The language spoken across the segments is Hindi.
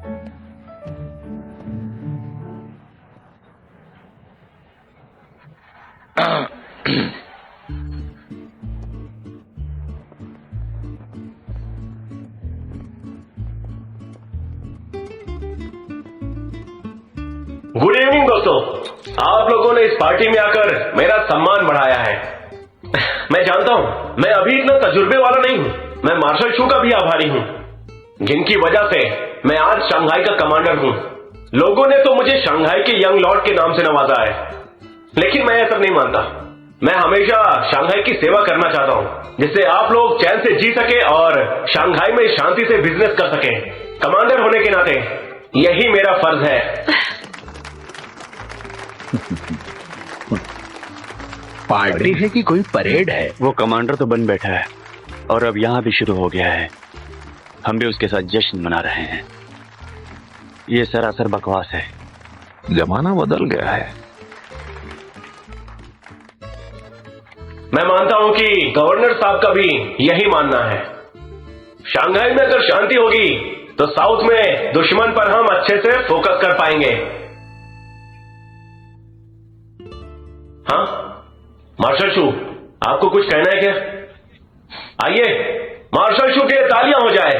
गुड इवनिंग दोस्तों, आप लोगों ने इस पार्टी में आकर मेरा सम्मान बढ़ाया है। मैं जानता हूं मैं अभी इतना तजुर्बे वाला नहीं हूं। मैं मार्शल शू का भी आभारी हूं, जिनकी वजह से मैं आज शंघाई का कमांडर हूं। लोगों ने तो मुझे शंघाई के यंग लॉर्ड के नाम से नवाजा है, लेकिन मैं ऐसा नहीं मानता। मैं हमेशा शंघाई की सेवा करना चाहता हूं, जिससे आप लोग चैन से जी सके और शंघाई में शांति से बिजनेस कर सके। कमांडर होने के नाते यही मेरा फर्ज है। पार्टी है कि कोई परेड है? वो कमांडर तो बन बैठा है और अब यहाँ भी शुरू हो गया है। हम भी उसके साथ जश्न मना रहे हैं। ये सरासर बकवास है। जमाना बदल गया है। मैं मानता हूं कि गवर्नर साहब का भी यही मानना है। शंघाई में अगर शांति होगी तो साउथ में दुश्मन पर हम अच्छे से फोकस कर पाएंगे। हाँ मार्शल शू, आपको कुछ कहना है क्या? आइए मार्शल शू के तालियां हो जाए।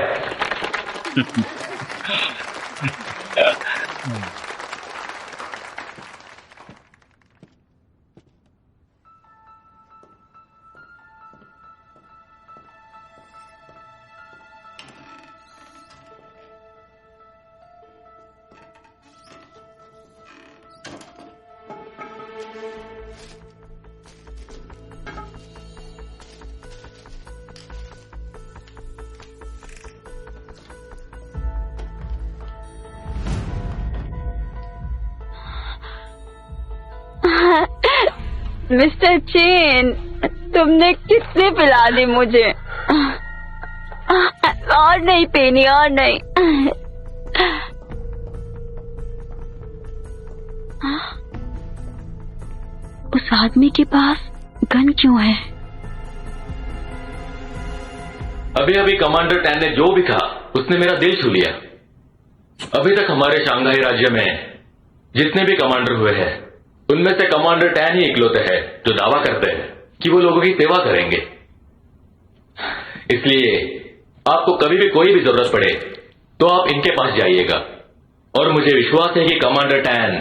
मिस्टर चेन, तुमने कितने पिला दी मुझे? और नहीं पेनी, और नहीं। उस आदमी के पास गन क्यों है? अभी अभी कमांडर टैन ने जो भी कहा उसने मेरा दिल छू लिया। अभी तक हमारे शंघाई राज्य में जितने भी कमांडर हुए हैं उनमें से कमांडर टैन ही इकलौते हैं जो दावा करते हैं कि वो लोगों की सेवा करेंगे। इसलिए आपको कभी भी कोई भी जरूरत पड़े तो आप इनके पास जाइएगा और मुझे विश्वास है कि कमांडर टैन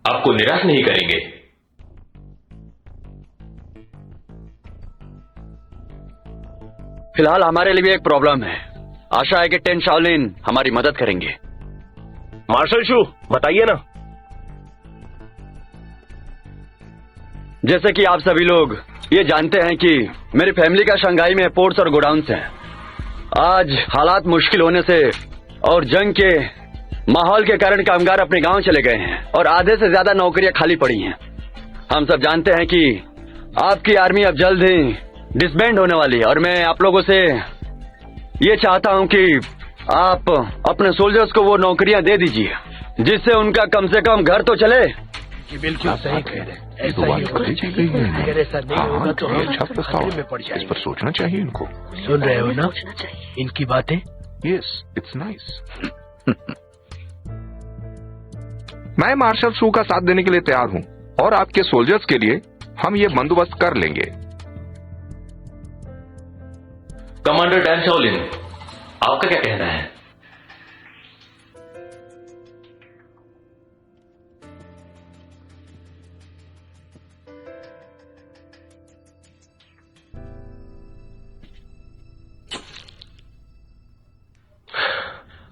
आपको निराश नहीं करेंगे। फिलहाल हमारे लिए भी एक प्रॉब्लम है। आशा है कि टेन शाओलिन हमारी मदद करेंगे। मार्शल शू बताइए ना। जैसे कि आप सभी लोग ये जानते हैं कि मेरी फैमिली का शंघाई में पोर्ट्स और गोडाउन्स हैं। आज हालात मुश्किल होने से और जंग के माहौल के कारण कामगार अपने गांव चले गए हैं और आधे से ज्यादा नौकरियां खाली पड़ी हैं। हम सब जानते हैं कि आपकी आर्मी अब जल्द ही डिसबैंड होने वाली है और मैं आप लोगों से ये चाहता हूं कि आप अपने सोल्जर्स को वो नौकरियां दे दीजिए जिससे उनका कम से कम घर तो चले। बिल्कुल सही कह रहे हैं। अगर ऐसा नहीं होगा तो हम अच्छा प्रस्ताव में पड़ जाएंगे। इस पर सोचना चाहिए इनको। सुन रहे हो ना इनकी बातें? Yes, it's nice. मैं मार्शल शू का साथ देने के लिए तैयार हूँ और आपके सोल्जर्स के लिए हम ये बंदोबस्त कर लेंगे। कमांडर टैन शाओलिन, आपका क्या कहना है?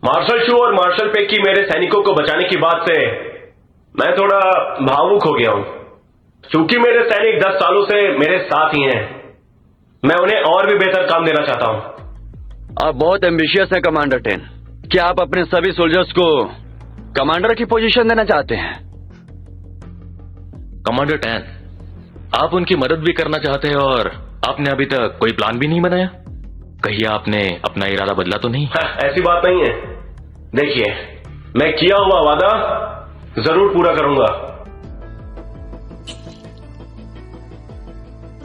मार्शल शू और मार्शल पेक की मेरे सैनिकों को बचाने की बात से मैं थोड़ा भावुक हो गया हूं। चूंकि मेरे सैनिक 10 सालों से मेरे साथ ही हैं, मैं उन्हें और भी बेहतर काम देना चाहता हूं। आप बहुत एम्बिशियस हैं कमांडर टेन। क्या आप अपने सभी सोल्जर्स को कमांडर की पोजीशन देना चाहते हैं? कमांडर टैन, आप उनकी मदद भी करना चाहते हैं और आपने अभी तक कोई प्लान भी नहीं बनाया? कहीं आपने अपना इरादा बदला तो नहीं? ऐसी बात नहीं है। देखिए, मैं किया हुआ वादा जरूर पूरा करूंगा।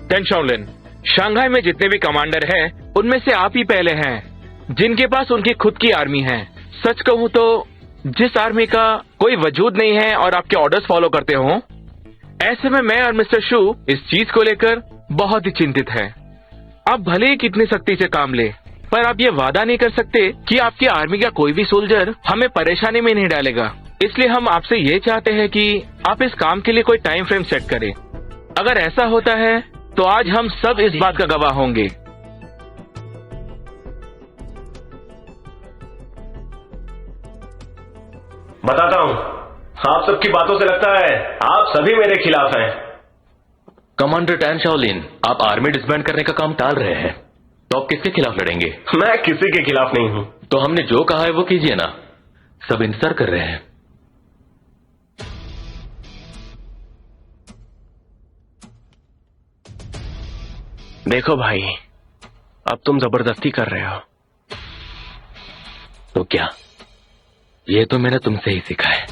टेन शाओलिन, शंघाई में जितने भी कमांडर हैं, उनमें से आप ही पहले हैं जिनके पास उनकी खुद की आर्मी है। सच कहूं तो जिस आर्मी का कोई वजूद नहीं है और आपके ऑर्डर्स फॉलो करते हो, ऐसे में मैं और मिस्टर शू इस चीज को लेकर बहुत ही चिंतित हैं। आप भले ही कितनी सख्ती से काम ले, पर आप ये वादा नहीं कर सकते कि आपकी आर्मी का कोई भी सोल्जर हमें परेशानी में नहीं डालेगा। इसलिए हम आपसे ये चाहते हैं कि आप इस काम के लिए कोई टाइम फ्रेम सेट करें। अगर ऐसा होता है तो आज हम सब इस बात का गवाह होंगे। बताता हूँ, आप सबकी बातों से लगता है आप सभी मेरे खिलाफ हैं। कमांडर टैन शाओलिन, आप आर्मी डिसबैंड करने का काम टाल रहे हैं, तो आप किसके खिलाफ लड़ेंगे? मैं किसी के खिलाफ नहीं हूँ। तो हमने जो कहा है वो कीजिए ना, सब इंतजार कर रहे हैं। देखो भाई, अब तुम जबरदस्ती कर रहे हो। तो क्या? ये तो मैंने तुमसे ही सीखा है।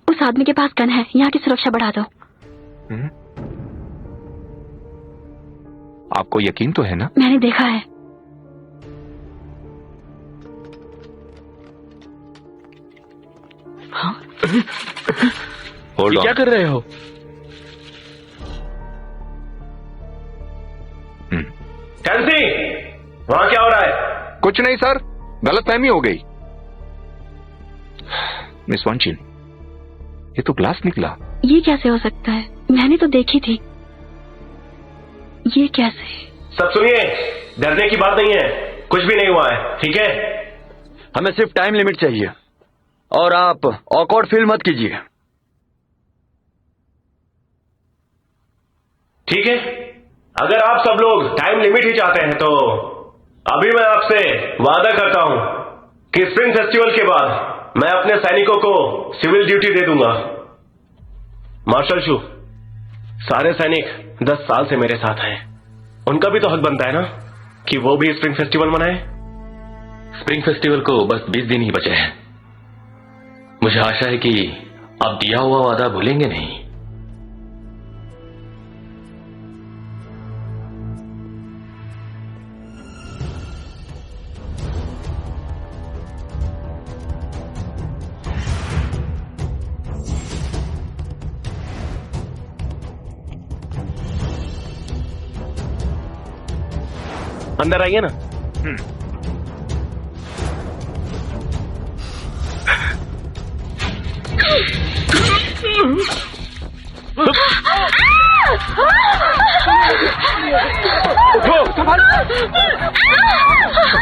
उस आदमी के पास गन है, यहाँ की सुरक्षा बढ़ा दो। आपको यकीन तो है ना? मैंने देखा है। होल्ड क्या कर रहे हो? टैंसी, वहां क्या हो रहा है? कुछ नहीं सर, गलतफहमी हो गई। मिस वांचिन, ये तो ग्लास निकला। ये कैसे हो सकता है? मैंने तो देखी थी। ये कैसे? सब सुनिए, डरने की बात नहीं है, कुछ भी नहीं हुआ है, ठीक है? हमें सिर्फ टाइम लिमिट चाहिए और आप ऑकवर्ड फील मत कीजिए। ठीक है, अगर आप सब लोग टाइम लिमिट ही चाहते हैं तो अभी मैं आपसे वादा करता हूं कि स्प्रिंग फेस्टिवल के बाद मैं अपने सैनिकों को सिविल ड्यूटी दे दूंगा। मार्शल शू, सारे सैनिक 10 साल से मेरे साथ हैं, उनका भी तो हक बनता है ना कि वो भी स्प्रिंग फेस्टिवल मनाए। स्प्रिंग फेस्टिवल को बस 20 दिन ही बचे हैं। मुझे आशा है कि आप दिया हुआ वादा भूलेंगे नहीं। अंदर आइए ना।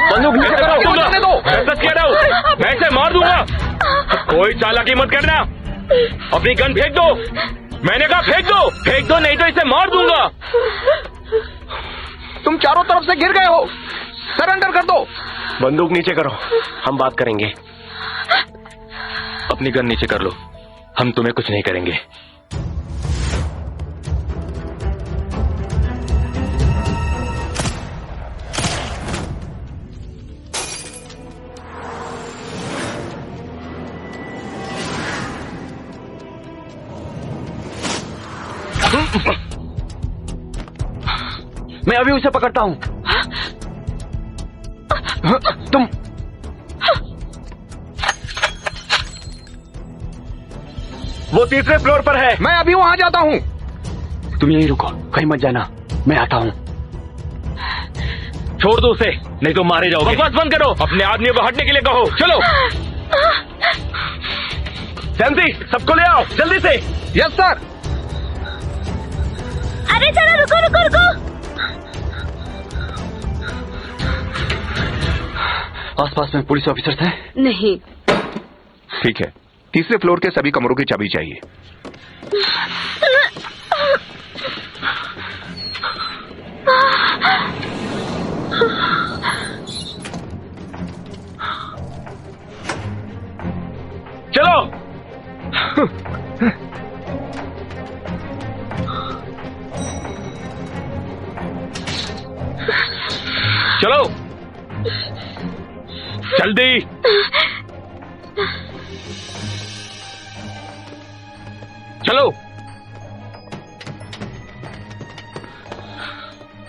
बंदूक नीचे करो, मैं इसे मार दूंगा। कोई चालाकी मत करना, अपनी गन फेंक दो। मैंने कहा फेंक दो नहीं तो इसे मार दूंगा। तुम चारों तरफ से गिर गए हो, सरेंडर कर दो। बंदूक नीचे करो, हम बात करेंगे। अपनी गन नीचे कर लो, हम तुम्हें कुछ नहीं करेंगे। मैं अभी उसे पकड़ता हूं। तुम वो तीसरे फ्लोर पर है। मैं अभी वहां जाता हूं। तुम यहीं रुको, कहीं मत जाना, मैं आता हूं। छोड़ दो उसे, नहीं तो मारे जाओगे। बकवास बंद करो, अपने आदमियों को हटने के लिए कहो। चलो सैंसी, सबको ले आओ जल्दी से। Yes sir. अरे चलो, रुको रुको रुको। आसपास में पुलिस ऑफिसर्स हैं? नहीं। ठीक है, तीसरे फ्लोर के सभी कमरों की चाबी चाहिए। चलो। चलो जल्दी। चलो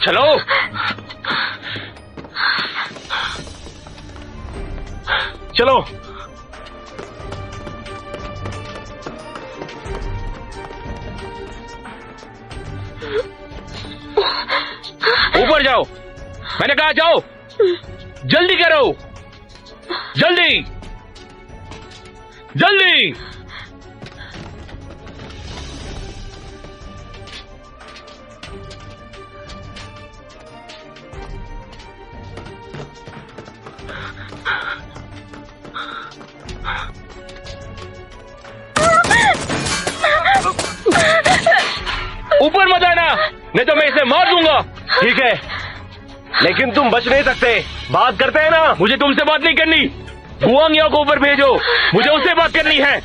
चलो। चलो। ऊपर जाओ, मैंने कहा जाओ, जल्दी करो, जल्दी जल्दी। ऊपर मत आना, नहीं तो मैं इसे मार दूंगा। ठीक है, लेकिन तुम बच नहीं सकते। बात करते हैं ना। मुझे तुमसे बात नहीं करनी। गुआंग को ऊपर भेजो, मुझे उससे बात करनी है।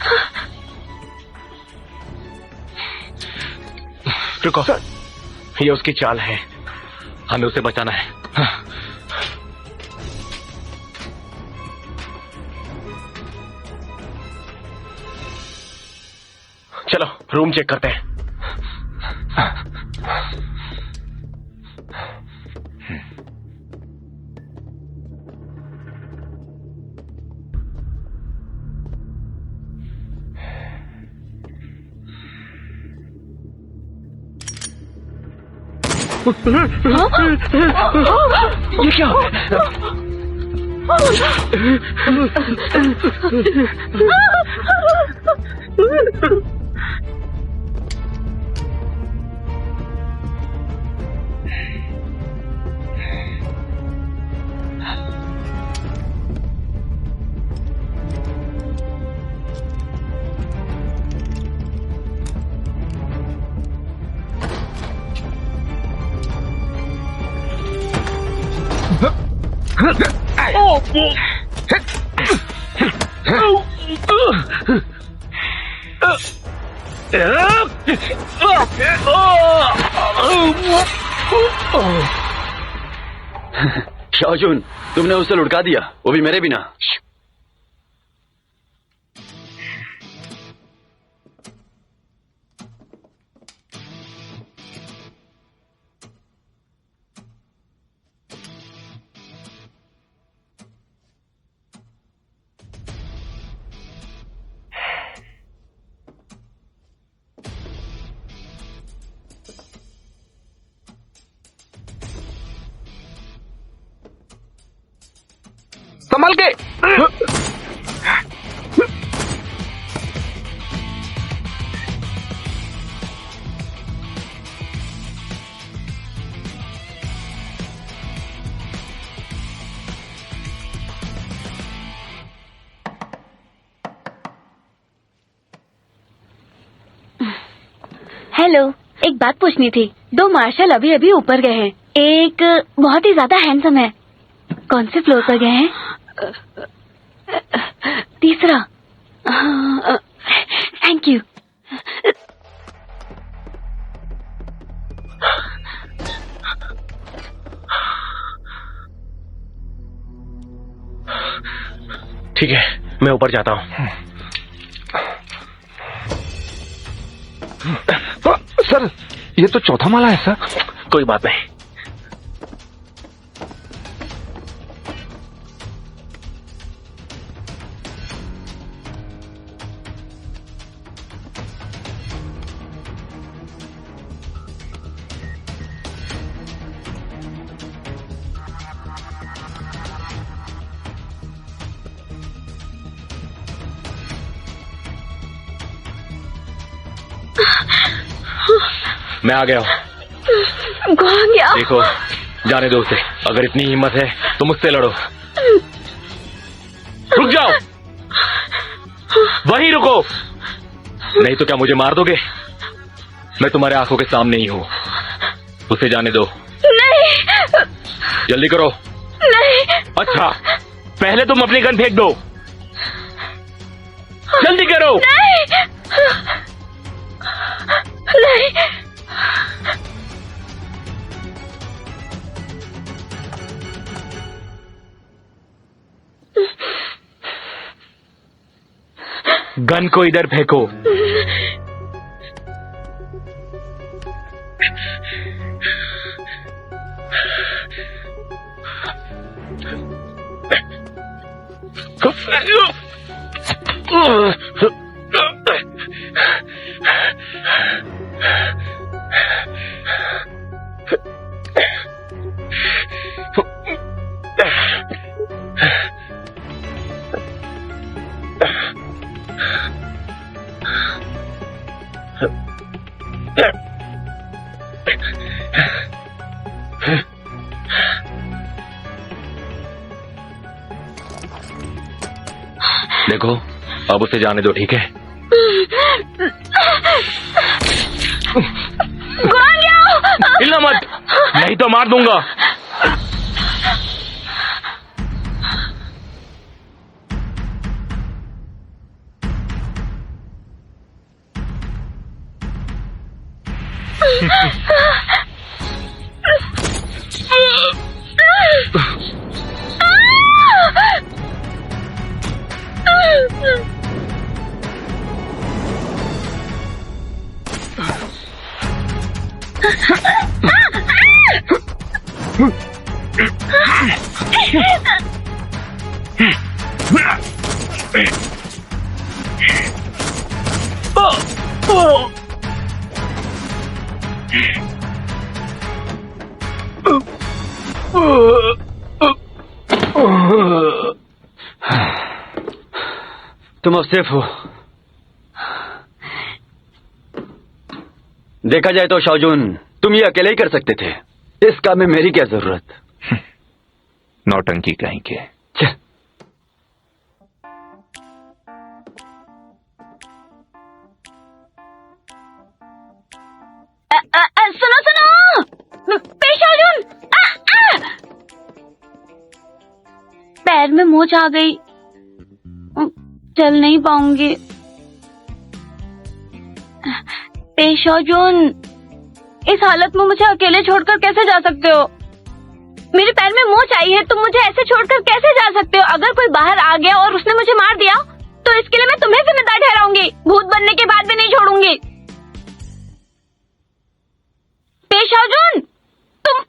रुको, ये उसकी चाल है। हमें उसे बचाना है। चलो रूम चेक करते हैं। ये क्या? शाओजुन, तुमने उसे लुढ़का दिया, वो भी मेरे बिना। संभल के। हेलो, एक बात पूछनी थी। 2 मार्शल अभी अभी ऊपर गए हैं। एक बहुत ही ज्यादा हैंडसम है। कौन से फ्लोर पर गए हैं? तीसरा। Thank you. ठीक है, मैं ऊपर जाता हूँ। सर, ये तो चौथा माला है सर। कोई बात नहीं। मैं आ गया हूँ। गया। देखो, जाने दो उसे। अगर इतनी हिम्मत है तो मुझसे लड़ो। रुक जाओ, वहीं रुको, नहीं तो क्या मुझे मार दोगे? मैं तुम्हारे आंखों के सामने ही हूँ। उसे जाने दो। नहीं। जल्दी करो। नहीं। अच्छा, पहले तुम अपनी गन फेंक दो। जल्दी करो। नहीं। नहीं। गन को इधर फेंको। देखो, अब उसे जाने दो, ठीक है? हिलना मत, नहीं तो मार दूंगा। तुम अब सेफ हो। देखा जाए तो शाओजून, तुम ये अकेले ही कर सकते थे। इस काम में मेरी क्या जरूरत? नौटंकी कहीं के। छे। सुनो सुनो, पेशाजुन, पैर में मोच आ गई, चल नहीं पाऊंगी। पेशाजुन, इस हालत में मुझे अकेले छोड़कर कैसे जा सकते हो? मेरे पैर में मोच आई है, तुम मुझे ऐसे छोड़कर कैसे जा सकते हो? अगर कोई बाहर आ गया और उसने मुझे मार दिया तो इसके लिए मैं तुम्हें जिम्मेदार ठहराऊंगी। भूत बनने के बाद भी नहीं छोड़ूंगी। पेशाजुन, तुम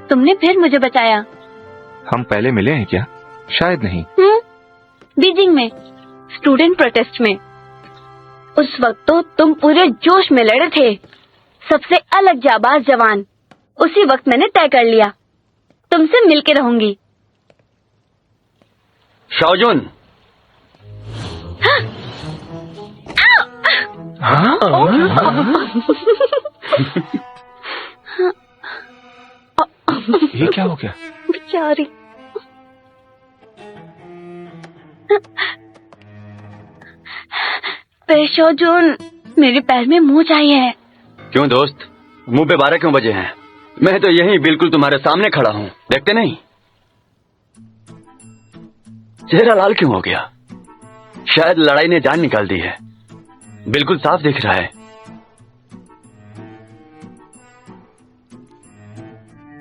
तुमने फिर मुझे बचाया। हम पहले मिले हैं क्या? शायद नहीं। बीजिंग में स्टूडेंट प्रोटेस्ट में। उस वक्त तो तुम पूरे जोश में लड़े थे, सबसे अलग जाबाज जवान। उसी वक्त मैंने तय कर लिया, तुमसे मिलके रहूंगी। शाओजून, ये क्या हो गया? बेचारी। पेशाजुन, मेरे पैर में मोच आई है। क्यों दोस्त, मुंह पे 12 क्यों बजे हैं? मैं तो यहीं बिल्कुल तुम्हारे सामने खड़ा हूँ, देखते नहीं? चेहरा लाल क्यों हो गया? शायद लड़ाई ने जान निकाल दी है। बिल्कुल साफ दिख रहा है।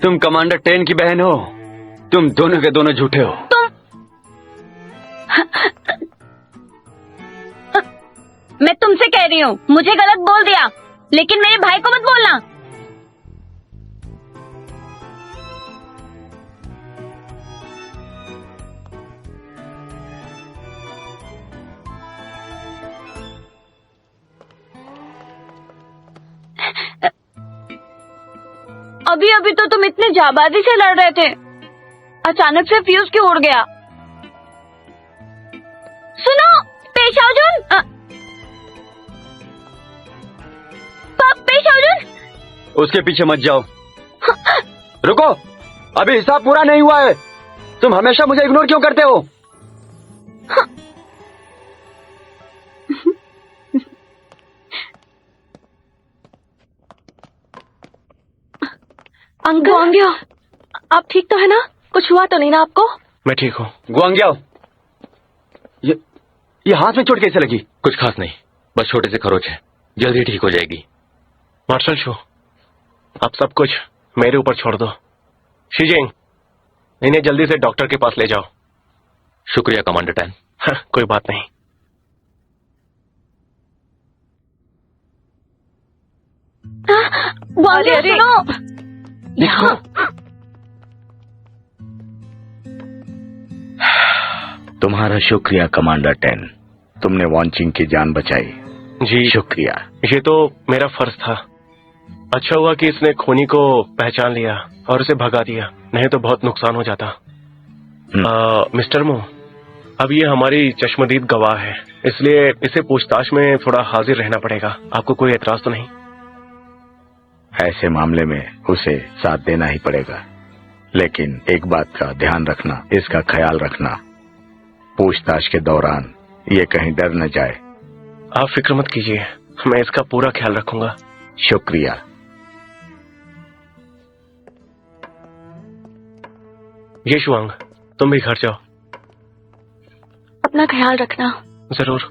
तुम कमांडर टेन की बहन हो। तुम दोनों के दोनों झूठे हो। मैं तुमसे कह रही हूँ, मुझे गलत बोल दिया, लेकिन मेरे भाई को मत बोलना। अभी अभी तो तुम इतने जाबाजी से लड़ रहे थे, अचानक से फ्यूज क्यों उड़ गया? सुनो पेशावजुन, पेशावजुन, उसके पीछे मत जाओ। रुको, अभी हिसाब पूरा नहीं हुआ है। तुम हमेशा मुझे इग्नोर क्यों करते हो? अंकल, आप ठीक तो है ना? कुछ हुआ तो नहीं ना आपको? मैं ठीक हूँ। गुआंग्याओ, ये हाथ में चोट कैसे लगी? कुछ खास नहीं, बस छोटे से खरोच है, जल्दी ठीक हो जाएगी। मार्शल शू, आप सब कुछ मेरे ऊपर छोड़ दो। शीजिंग, इन्हें जल्दी से डॉक्टर के पास ले जाओ। शुक्रिया कमांडर टैन। कोई बात नहीं। अरे सुनो, यहाँ तुम्हारा शुक्रिया कमांडर टैन, तुमने वांचिंग की जान बचाई। जी शुक्रिया। ये तो मेरा फर्ज था। अच्छा हुआ कि इसने खूनी को पहचान लिया और उसे भगा दिया, नहीं तो बहुत नुकसान हो जाता। मिस्टर मो, अब ये हमारी चश्मदीद गवाह है, इसलिए इसे पूछताछ में थोड़ा हाजिर रहना पड़ेगा। आपको कोई एतराज तो नहीं? ऐसे मामले में उसे साथ देना ही पड़ेगा, लेकिन एक बात का ध्यान रखना, इसका ख्याल रखना, पूछताछ के दौरान ये कहीं डर न जाए। आप फिक्र मत कीजिए, मैं इसका पूरा ख्याल रखूंगा। शुक्रिया। ये शुआंग, तुम भी घर जाओ। अपना ख्याल रखना। जरूर।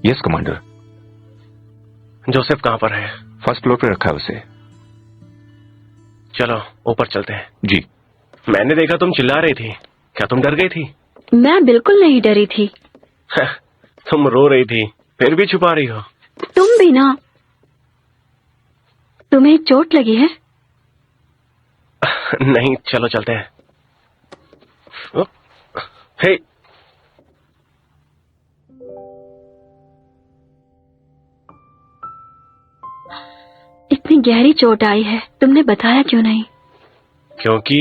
Yes commander. जोसेफ कहाँ पर है? फर्स्ट फ्लोर पे रखा है उसे। चलो ऊपर चलते हैं। जी। मैंने देखा तुम चिल्ला रही थी, क्या तुम डर गई थी? मैं बिल्कुल नहीं डरी थी। तुम रो रही थी, फिर भी छुपा रही हो। तुम भी ना। तुम्हें चोट लगी है? नहीं, चलो चलते हैं। हे, इतनी गहरी चोट आई है, तुमने बताया क्यों नहीं? क्योंकि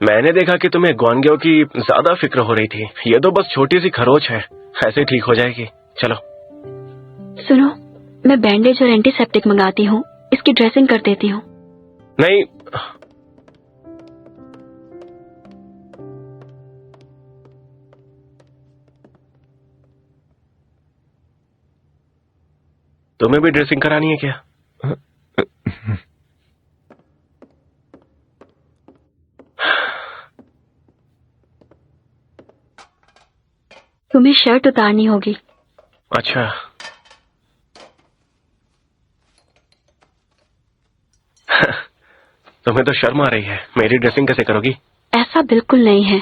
मैंने देखा कि तुम्हें गुआंग्याओ की ज्यादा फिक्र हो रही थी। ये तो बस छोटी सी खरोच है, ऐसे ठीक हो जाएगी। चलो। सुनो, मैं बैंडेज और एंटीसेप्टिक मंगाती हूँ, इसकी ड्रेसिंग कर देती हूँ। नहीं, तुम्हें भी ड्रेसिंग करानी है क्या? तुम्हें शर्ट उतारनी होगी। अच्छा। तुम्हें तो शर्म आ रही है, मेरी ड्रेसिंग कैसे करोगी? ऐसा बिल्कुल नहीं है।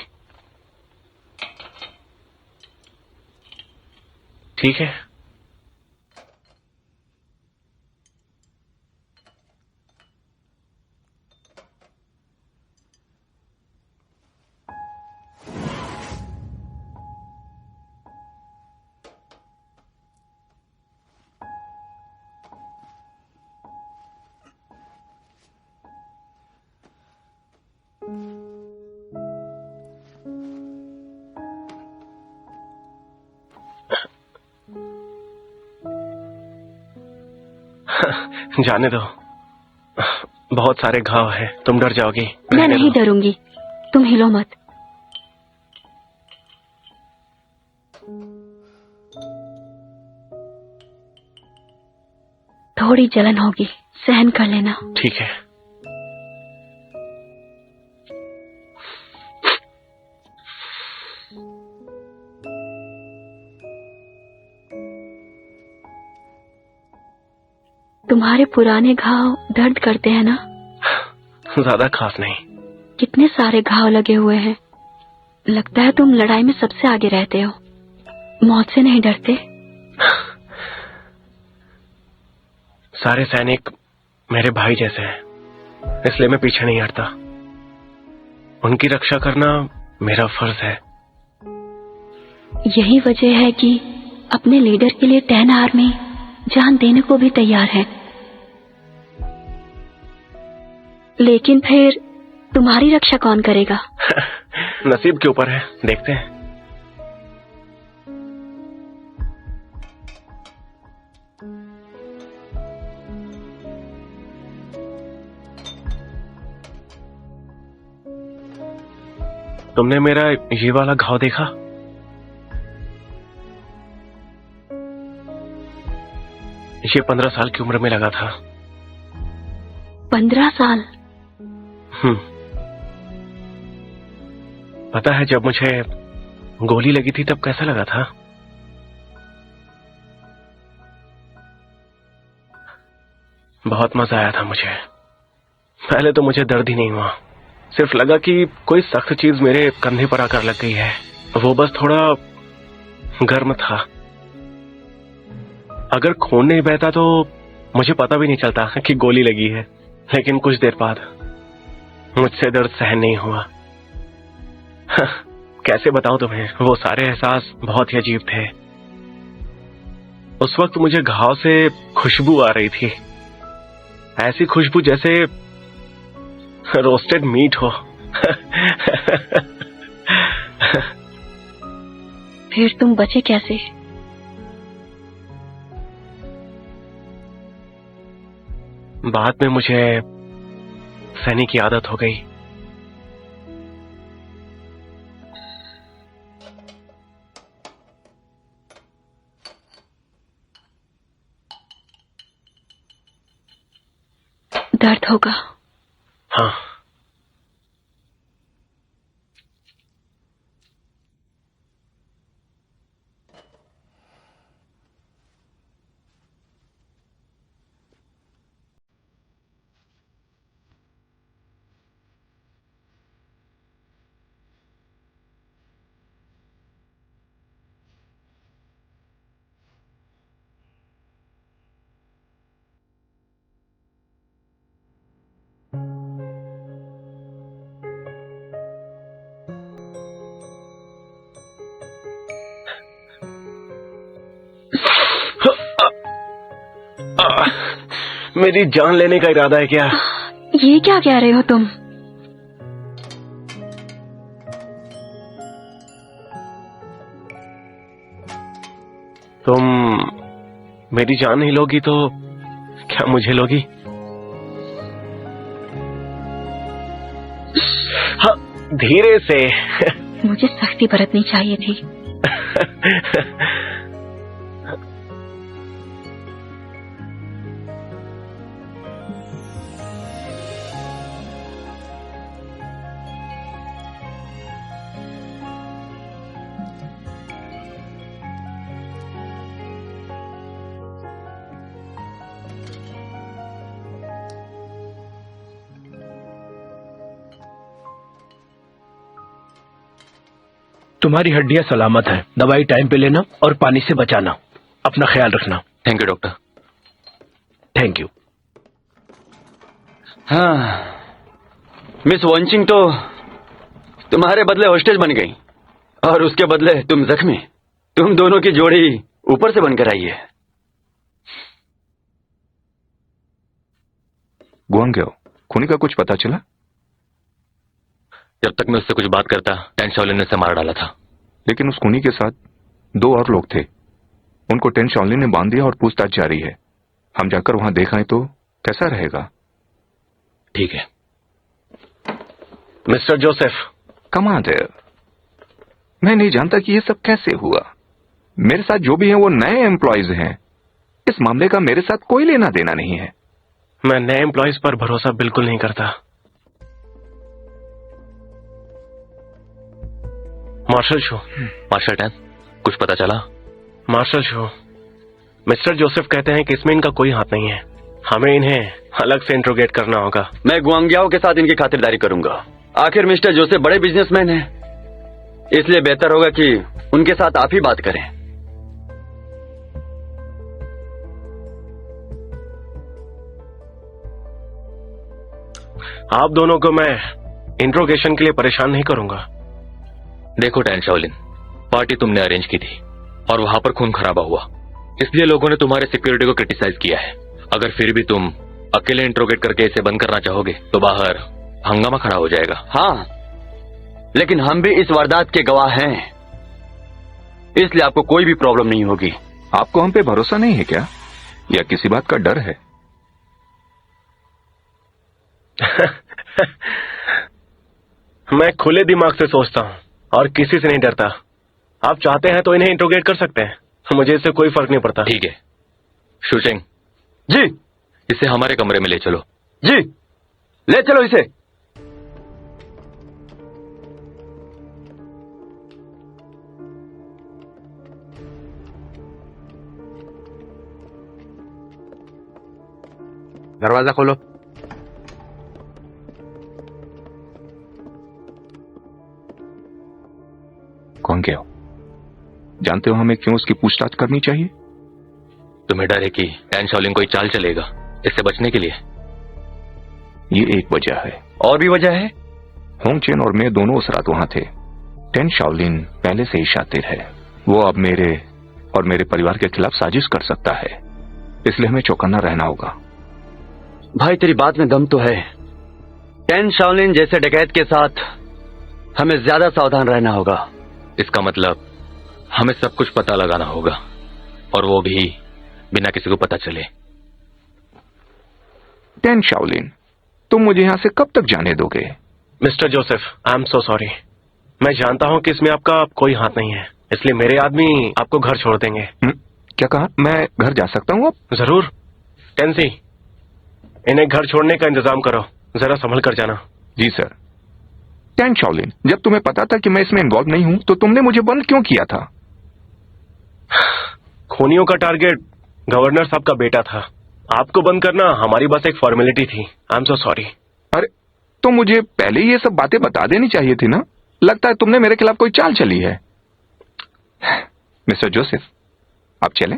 ठीक है। जाने दो, बहुत सारे घाव हैं, तुम डर जाओगी। मैं नहीं डरूंगी, तुम हिलो मत। थोड़ी जलन होगी, सहन कर लेना। ठीक है। तुम्हारे पुराने घाव दर्द करते हैं ना? ज्यादा खास नहीं। कितने सारे घाव लगे हुए हैं। लगता है तुम लड़ाई में सबसे आगे रहते हो। मौत से नहीं डरते? सारे सैनिक मेरे भाई जैसे हैं, इसलिए मैं पीछे नहीं हटता। उनकी रक्षा करना मेरा फर्ज है। यही वजह है कि अपने लीडर के लिए 10 आर्मी जान देने को भी तैयार है। लेकिन फिर तुम्हारी रक्षा कौन करेगा? नसीब के ऊपर है, देखते हैं। तुमने मेरा ये वाला घाव देखा? ये 15 साल की उम्र में लगा था। 15 साल? पता है जब मुझे गोली लगी थी तब कैसा लगा था? बहुत मजा आया था मुझे। पहले तो मुझे दर्द ही नहीं हुआ, सिर्फ लगा कि कोई सख्त चीज मेरे कंधे पर आकर लग गई है। वो बस थोड़ा गर्म था। अगर खून नहीं बहता तो मुझे पता भी नहीं चलता कि गोली लगी है। लेकिन कुछ देर बाद मुझसे दर्द सहन नहीं हुआ। कैसे बताऊं तुम्हें, वो सारे एहसास बहुत ही अजीब थे। उस वक्त मुझे घाव से खुशबू आ रही थी, ऐसी खुशबू जैसे रोस्टेड मीट हो। फिर तुम बचे कैसे? बाद में मुझे सैनी की आदत हो गई। दर्द होगा। हाँ, मेरी जान लेने का इरादा है क्या? ये क्या कह रहे हो तुम? तुम मेरी जान नहीं लोगी तो क्या मुझे लोगी? हाँ, धीरे से। मुझे सख्ती बरतनी चाहिए थी। तुम्हारी हड्डियां सलामत हैं। दवाई टाइम पे लेना और पानी से बचाना। अपना ख्याल रखना। Thank you doctor. Thank you. हाँ, मिस वॉन्चिंग तो तुम्हारे बदले हॉस्टेज बन गई और उसके बदले तुम जख्मी। तुम दोनों की जोड़ी ऊपर से बनकर आई है। गुआंग्यो, खूनी का कुछ पता चला? जब तक मैं उससे कुछ बात करता, टेन शाओलिन ने उसे मार डाला था। लेकिन उस खूनी के साथ 2 और लोग थे। उनको टेन शाओलिन ने बांध दिया और पूछताछ जारी है। हम जाकर वहां देखाएं तो कैसा रहेगा? ठीक है। Mister Joseph. कमांडर, मैं नहीं जानता कि ये सब कैसे हुआ। मेरे साथ जो भी हैं वो नए एम्प्लॉयज हैं। इस मामले का मेरे साथ कोई लेना देना नहीं है। मैं नए एम्प्लॉयज पर भरोसा बिल्कुल नहीं करता। Martial show. मार्शल टैन, कुछ पता चला? मार्शल शो, मिस्टर जोसेफ कहते हैं कि इसमें इनका कोई हाथ नहीं है। हमें इन्हें अलग से इंट्रोगेट करना होगा। मैं गुआंग्याओ के साथ इनकी खातिरदारी करूंगा। आखिर मिस्टर जोसेफ बड़े बिजनेसमैन हैं, इसलिए बेहतर होगा कि उनके साथ आप ही बात करें। आप दोनों को मैं इंट्रोगेशन के लिए परेशान नहीं करूंगा। देखो टैन शाओलिन, पार्टी तुमने अरेंज की थी और वहां पर खून खराबा हुआ, इसलिए लोगों ने तुम्हारे सिक्योरिटी को क्रिटिसाइज किया है। अगर फिर भी तुम अकेले इंट्रोगेट करके इसे बंद करना चाहोगे तो बाहर हंगामा खड़ा हो जाएगा। हाँ, लेकिन हम भी इस वारदात के गवाह हैं, इसलिए आपको कोई भी प्रॉब्लम नहीं होगी। आपको हम पे भरोसा नहीं है क्या, या किसी बात का डर है? मैं खुले दिमाग से सोचता हूँ और किसी से नहीं डरता। आप चाहते हैं तो इन्हें इंट्रोगेट कर सकते हैं, मुझे इससे कोई फर्क नहीं पड़ता। ठीक है, शूटिंग जी इसे हमारे कमरे में ले चलो। जी, ले चलो इसे। दरवाजा खोलो। कौन क्या हो? जानते हो हमें क्यों उसकी पूछताछ करनी चाहिए? तुम्हें डर है कि टैन शाओलिन कोई चाल चलेगा इससे बचने के लिए? ये एक वजह है। और भी वजह है? होंग चेन और मैं दोनों उस रात वहां थे। टैन शाओलिन पहले से ही शातिर है, वो अब मेरे और मेरे परिवार के खिलाफ साजिश कर सकता है, इसलिए हमें चौकन्ना रहना होगा। भाई तेरी बात में दम तो है। टैन शाओलिन जैसे डकैत के साथ हमें ज्यादा सावधान रहना होगा। इसका मतलब हमें सब कुछ पता लगाना होगा, और वो भी बिना किसी को पता चले। टैन शाओलिन, तुम मुझे यहां से कब तक जाने दोगे? Mister Joseph, I am so sorry. मैं जानता हूँ कि इसमें आपका कोई हाथ नहीं है, इसलिए मेरे आदमी आपको घर छोड़ देंगे। क्या कहा? मैं घर जा सकता हूँ अब? जरूर। टेंसी, इन्हें घर छोड़ने का इंतजाम करो, जरा संभल कर जाना। जी सर। टैन शाओलिन, जब तुम्हें पता था कि मैं इसमें इन्वॉल्व नहीं हूं तो तुमने मुझे बंद क्यों किया था? खूनियों का टारगेट गवर्नर साहब का बेटा था। आपको बंद करना हमारी बस एक फॉर्मेलिटी थी। I am so sorry. अरे, तो मुझे पहले ये सब बातें बता देनी चाहिए थी ना। लगता है तुमने मेरे खिलाफ कोई चाल चली है। मिस्टर जोसेफ, आप चलें।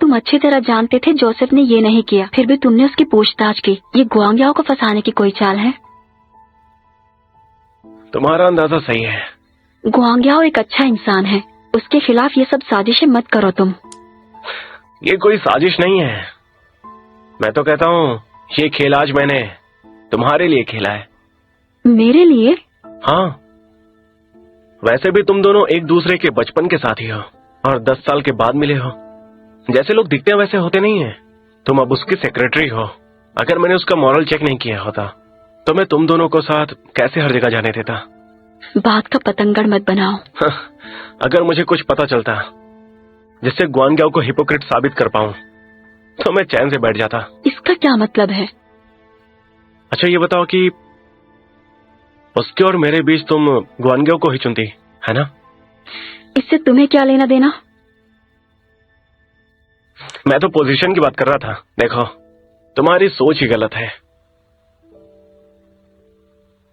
तुम अच्छी तरह जानते थे जोसेफ ने ये नहीं किया, फिर भी तुमने उसकी पूछताछ की। ये गुआंगयाओ को फंसाने की कोई चाल है? तुम्हारा अंदाजा सही है। गुआंगयाओ एक अच्छा इंसान है, उसके खिलाफ ये सब साजिशें मत करो तुम। ये कोई साजिश नहीं है। मैं तो कहता हूँ ये खेल आज मैंने तुम्हारे लिए खेला है। मेरे लिए? हाँ, वैसे भी तुम दोनों एक दूसरे के बचपन के साथी हो और 10 साल के बाद मिले हो। जैसे लोग दिखते हैं वैसे होते नहीं है। तुम अब उसकी सेक्रेटरी हो। अगर मैंने उसका मॉरल चेक नहीं किया होता तो मैं तुम दोनों को साथ कैसे हर जगह जाने देता। बात का पतंगड़ मत बनाओ। अगर मुझे कुछ पता चलता जिससे गुआंगयाओ को हिपोक्रेट साबित कर पाऊं तो मैं चैन से बैठ जाता। इसका क्या मतलब है? अच्छा ये बताओ कि उसके और मेरे बीच तुम गुआंगयाओ को ही चुनती, है ना? इससे तुम्हें क्या लेना देना? मैं तो पोजीशन की बात कर रहा था। देखो, तुम्हारी सोच ही गलत है।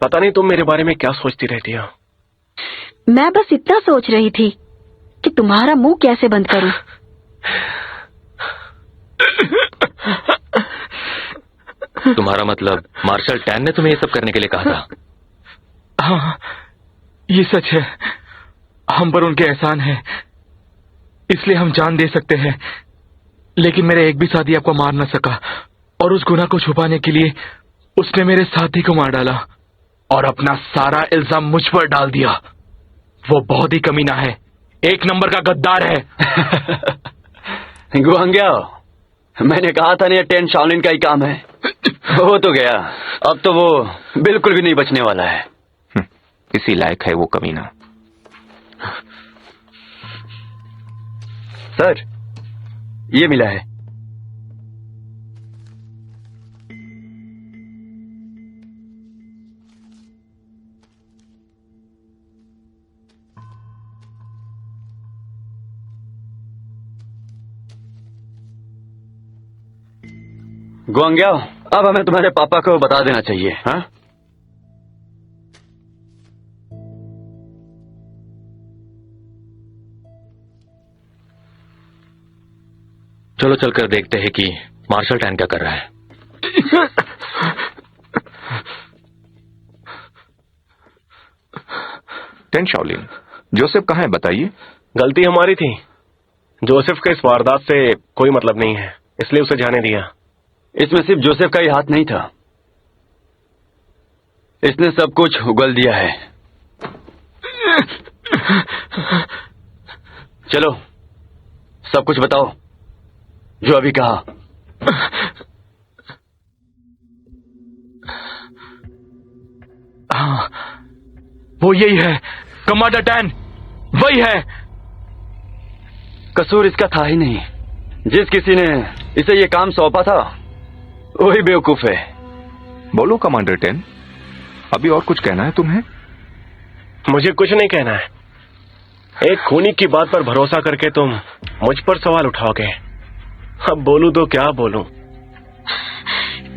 पता नहीं तुम मेरे बारे में क्या सोचती रहती हो। मैं बस इतना सोच रही थी कि तुम्हारा मुंह कैसे बंद करूं। तुम्हारा मतलब मार्शल टैन ने तुम्हें ये सब करने के लिए कहा था? हाँ, ये सच है। हम पर उनके एहसान है, इसलिए हम जान दे सकते हैं। लेकिन मेरे एक भी साथी आपको मार न सका, और उस गुनाह को छुपाने के लिए उसने मेरे साथी को मार डाला और अपना सारा इल्जाम मुझ पर डाल दिया। वो बहुत ही कमीना है, एक नंबर का गद्दार है। गुआंगयाओ, मैंने कहा था ना, टैन शाओलिन का ही काम है। वो तो गया, अब तो वो बिल्कुल भी नहीं बचने वाला है। इसी लायक है वो कमीना। सर, ये मिला है। गुआंगयाओ, अब हमें तुम्हारे पापा को बता देना चाहिए। हाँ, चलो चलकर देखते हैं कि मार्शल टैन क्या कर रहा है। टेन शाओलिन, जोसेफ कहाँ है बताइए। गलती हमारी थी। जोसेफ के इस वारदात से कोई मतलब नहीं है, इसलिए उसे जाने दिया। इसमें सिर्फ जोसेफ का ही हाथ नहीं था, इसने सब कुछ उगल दिया है। चलो सब कुछ बताओ जो अभी कहा। हाँ, वो यही है कमांडर टैन, वही है। कसूर इसका था ही नहीं। जिस किसी ने इसे ये काम सौंपा था वही बेवकूफ है। बोलो कमांडर टेन, अभी और कुछ कहना है तुम्हें? मुझे कुछ नहीं कहना है। एक खूनी की बात पर भरोसा करके तुम मुझ पर सवाल उठाओगे। अब बोलूं तो क्या बोलूं?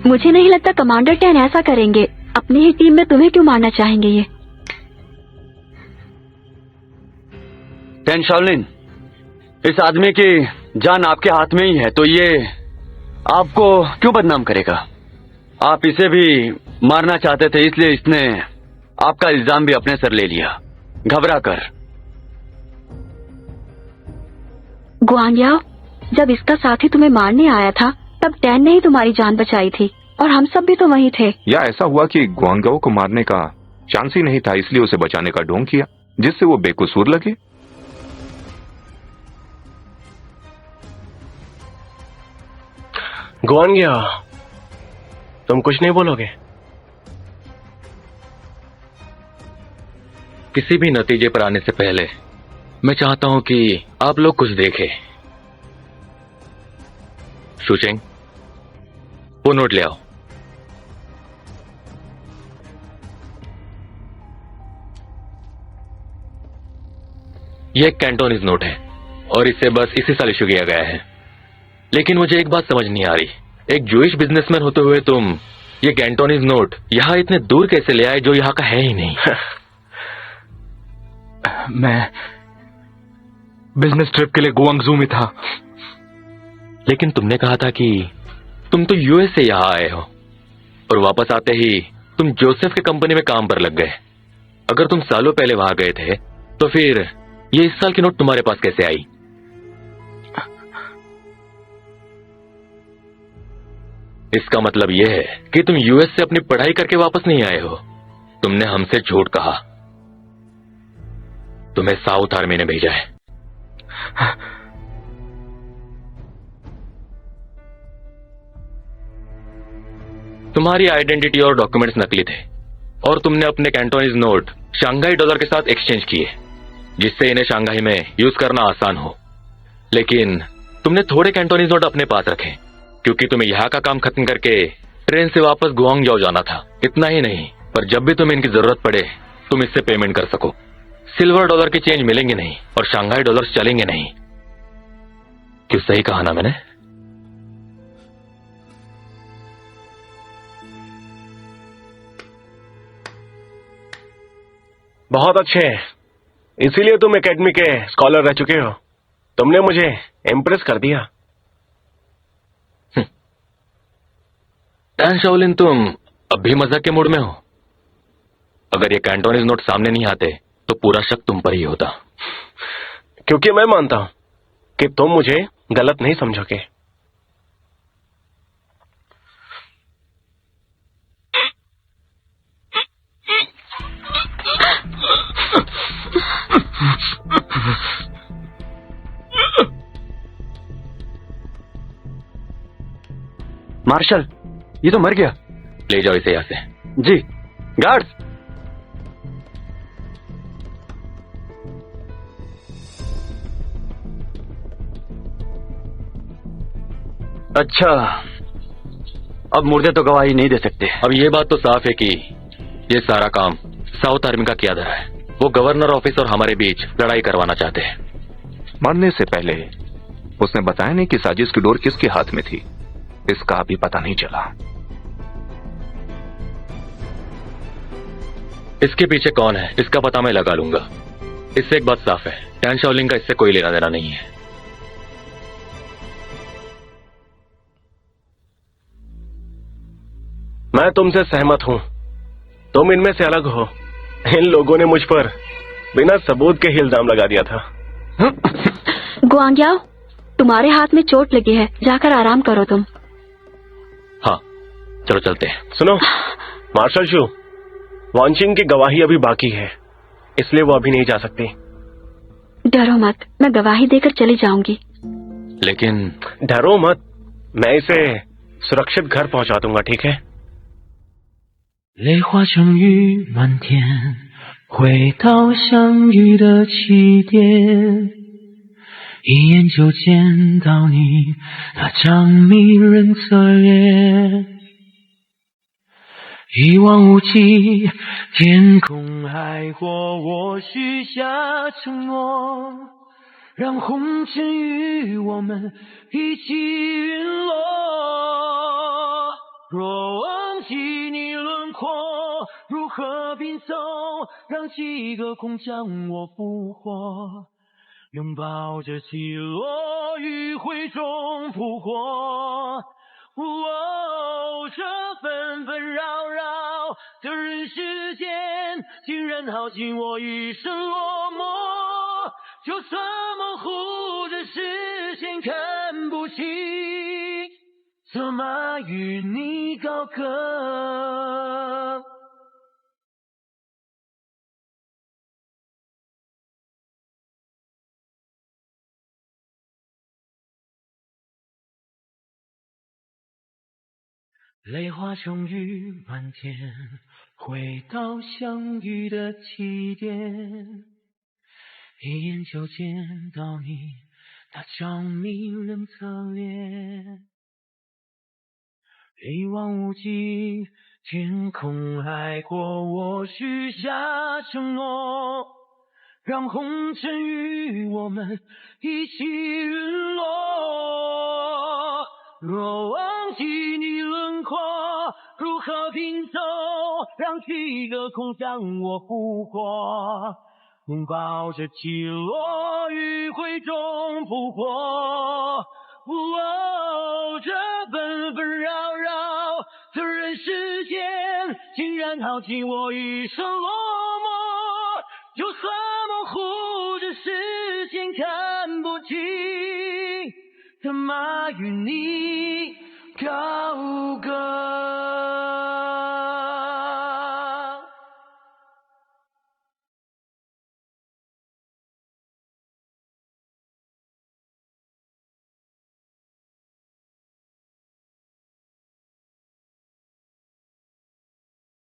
मुझे नहीं लगता कमांडर टैन ऐसा करेंगे। अपनी ही टीम में तुम्हें क्यों मारना चाहेंगे ये? टेन शाओलिन, इस आदमी की जान आपके हाथ में ही है, तो ये आपको क्यों बदनाम करेगा? आप इसे भी मारना चाहते थे, इसलिए इसने आपका इल्जाम भी अपने सर ले लिया घबरा कर। गुआंग्याओ, जब इसका साथी तुम्हें मारने आया था तब टैन ने ही तुम्हारी जान बचाई थी और हम सब भी तो वहीं थे। या ऐसा हुआ कि गुआंगओ को मारने का चांस ही नहीं था, इसलिए उसे बचाने का ढोंग किया जिससे वो बेकसूर लगे। गुआंग्याओ, तुम कुछ नहीं बोलोगे? किसी भी नतीजे पर आने से पहले मैं चाहता हूं कि आप लोग कुछ देखें। शूचिंग, वो नोट ले आओ। ये एक कैंटोनीज नोट है और इसे बस इसी साल इशू किया गया है। लेकिन मुझे एक बात समझ नहीं आ रही, एक जूइश बिजनेसमैन होते हुए तुम ये कैंटोनीज नोट यहां इतने दूर कैसे ले आए जो यहां का है ही नहीं? मैं बिजनेस ट्रिप के लिए गुआंगजू में था। लेकिन तुमने कहा था कि तुम तो यूएस से यहां आए हो और वापस आते ही तुम जोसेफ की कंपनी में काम पर लग गए। अगर तुम सालों पहले वहां गए थे तो फिर ये इस साल की नोट तुम्हारे पास कैसे आई? इसका मतलब यह है कि तुम यूएस से अपनी पढ़ाई करके वापस नहीं आए हो। तुमने हमसे झूठ कहा। तुम्हें साउथ आर्मी ने भेजा है। तुम्हारी आइडेंटिटी और डॉक्यूमेंट्स नकली थे और तुमने अपने कैंटोनीज नोट शंघाई डॉलर के साथ एक्सचेंज किए जिससे इन्हें शंघाई में यूज करना आसान हो। लेकिन तुमने थोड़े कैंटोनीज नोट अपने पास रखे क्योंकि तुम्हें यहाँ का काम खत्म करके ट्रेन से वापस गुआंगझो जाना था। इतना ही नहीं, पर जब भी तुम्हें इनकी जरूरत पड़े तुम इससे पेमेंट कर सको। सिल्वर डॉलर की चेंज मिलेंगे नहीं और शंघाई डॉलर्स चलेंगे नहीं। क्यों सही कहा ना मैंने? बहुत अच्छे, इसीलिए तुम एकेडमी के स्कॉलर रह चुके हो। तुमने मुझे इम्प्रेस कर दिया। टैन शाओलिन, तुम अब भी मजाक के मूड में हो? अगर ये कैंटोनीज नोट सामने नहीं आते तो पूरा शक तुम पर ही होता। क्योंकि मैं मानता हूं कि तुम मुझे गलत नहीं समझोगे। मार्शल, ये तो मर गया। ले जाओ इसे यहां से। जी गार्ड्स। अच्छा, अब मुर्दे तो गवाही नहीं दे सकते। अब ये बात तो साफ है कि ये सारा काम साउथ आर्मी का किया धरा है। वो गवर्नर ऑफिस और हमारे बीच लड़ाई करवाना चाहते हैं। मरने से पहले उसने बताया नहीं कि साजिश की डोर किसके हाथ में थी। इसका अभी पता नहीं चला। इसके पीछे कौन है इसका पता मैं लगा लूंगा। इससे एक बात साफ है, टैन शाओलिन का इससे कोई लेना देना नहीं है। मैं तुमसे सहमत हूं। तुम इनमें से अलग हो। इन लोगों ने मुझ पर बिना सबूत के ही इल्जाम लगा दिया था। गुआंग्याओ, तुम्हारे हाथ में चोट लगी है, जाकर आराम करो तुम। हाँ, चलो चलते हैं। सुनो मार्शल शू, वांचिंग की गवाही अभी बाकी है, इसलिए वो अभी नहीं जा सकती। डरो मत, मैं गवाही देकर चली जाऊंगी। लेकिन डरो मत, मैं इसे सुरक्षित घर पहुंचा दूंगा, ठीक है? 泪化成雨满天，回到相遇的起点，一眼就见到你那张迷人侧脸。一望无际，天空海阔，我许下承诺，让红尘与我们一起陨落。若忘记你轮廓，如何拼凑，让几个空将我复活，拥抱着起落，余晖中扑火。这纷纷扰扰的人世间，竟然耗尽我一生落寞。就算模糊的视线看不清，怎么与你高歌？泪化成雨满天，回到相遇的起点，一眼就见到你那张迷人侧脸。一望无际，天空海阔，我许下承诺，让红尘与我们一起陨落。若忘记你轮廓，如何拼凑，让几个空将我复活，拥抱着起落，余晖中扑火。这纷纷扰扰的人世间，竟然耗尽我一生落寞。就算模糊的视线看不清，怎么与你高歌？